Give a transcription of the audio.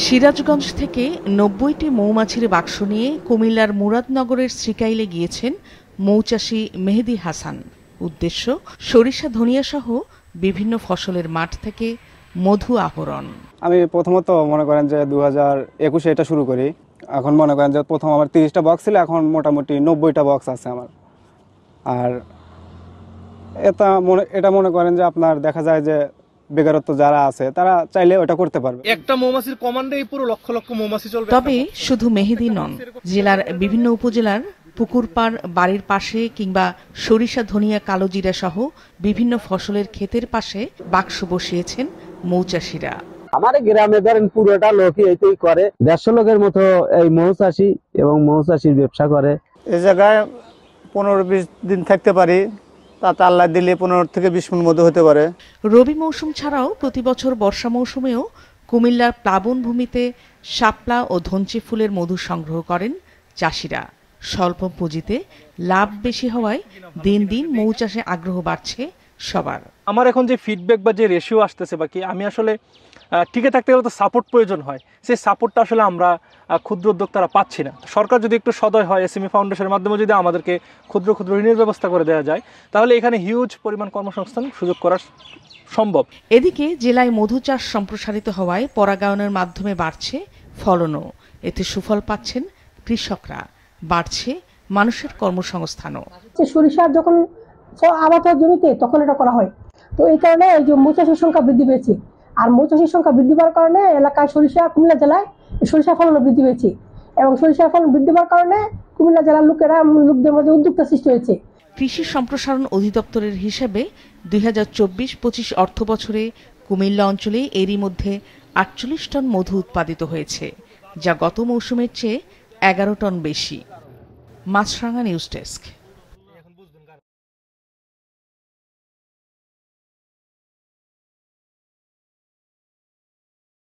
সিরাজগঞ্জ থেকে ৯০টি মৌমাছির বাক্স নিয়ে কুমিল্লার মুরাদনগরের শ্রীকাইলে গিয়েছেন মৌচাষী মেহেদী হাসান। উদ্দেশ্য সরিষা ধনিয়া সহ বিভিন্ন ফসলের মাঠ থেকে মধু আহরণ। আমি প্রথমত মনে করেন যে 2021-এ এটা শুরু করি। এখন মনে করেন যে প্রথম আমার 30টা বক্স ছিল, এখন মোটামুটি 90টা বক্স আছে আমার। আর এটা মনে করেন যে আপনার দেখা যায় যে বেকারত্ব যারা আছে তারা চাইলে ওটা করতে পারবে। একটা মৌমাছির কমান্ডে পুরো লক্ষ লক্ষ মৌমাছি চলবে। তবে শুধু মেহেদী নন, জেলার বিভিন্ন উপজেলার পুকুর পাড়, বাড়ির পাশে কিংবা সরিষা ধনিয়া কালোজিরা সহ বিভিন্ন ফসলের ক্ষেতের পাশে বাক্স বসিয়েছেন মৌচাষীরা। আমার গ্রামে ধরেন পুরোটা লোকই এইটাই করে। 150 লোকের মতো এই মৌচাষী এবং মৌচাষীর ব্যবসা করে। এই জায়গায় 15-20 দিন থাকতে পারি, তাতে আল্লাহ দিলে 15 থেকে 20 মণ মধু হতে পারে। রবি মৌসুম ছাড়াও প্রতি বছর বর্ষা মৌসুমেও কুমিল্লার প্লাবন ভূমিতে শাপলা ও ধনচি ফুলের মধু সংগ্রহ করেন চাষিরা। স্বল্প পুঁজিতে লাভ বেশি হওয়ায় দিন দিন মৌ চাষে আগ্রহ বাড়ছে সবার। আমার এখন যে ফিডব্যাক বা যে রেশিও আসতেছে বাকি, আমি আসলে টিকে থাকতে গেলে তো সাপোর্ট প্রয়োজন হয়। সেই সাপোর্টটা আসলে আমরা ক্ষুদ্র উদ্যোক্তারা পাচ্ছি না। সরকার যদি একটু সদয় হয়, এসএমই ফাউন্ডেশনের মাধ্যমে যদি আমাদেরকে ক্ষুদ্র ক্ষুদ্র ঋণের ব্যবস্থা করে দেওয়া যায়, তাহলে এখানে হিউজ পরিমাণ কর্মসংস্থান সুযোগ করা সম্ভব। এদিকে জেলায় মধু চাষ সম্প্রসারিত হওয়ায় পরাগায়নের মাধ্যমে বাড়ছে ফলনও। এতে সুফল পাচ্ছেন কৃষকরা, বাড়ছে মানুষের কর্মসংস্থানও। সরিষা যখন আবাদ হয় জমিতে তখন এটা করা হয়, তো এই কারণে এই যে মৌচাষীর সংখ্যা বৃদ্ধি পেয়েছে। আর মৌচাষীর সংখ্যা বৃদ্ধি পাওয়ার কারণে এলাকায় সরিষা, কুমিল্লা জেলায় সরিষা ফলনও বৃদ্ধি পেয়েছে এবং সরিষা ফলন বৃদ্ধি পাওয়ার কারণে কুমিল্লা জেলার লোকদের মধ্যে উদ্যোক্তা সৃষ্টি হয়েছে। কৃষি সম্প্রসারণ অধিদপ্তরের হিসেবে 2024-25 অর্থ বছরে কুমিল্লা অঞ্চলে এরই মধ্যে 48 টন মধু উৎপাদিত হয়েছে, যা গত মৌসুমের চেয়ে 11 টন বেশি। মাছরাঙা নিউজ ডেস্ক।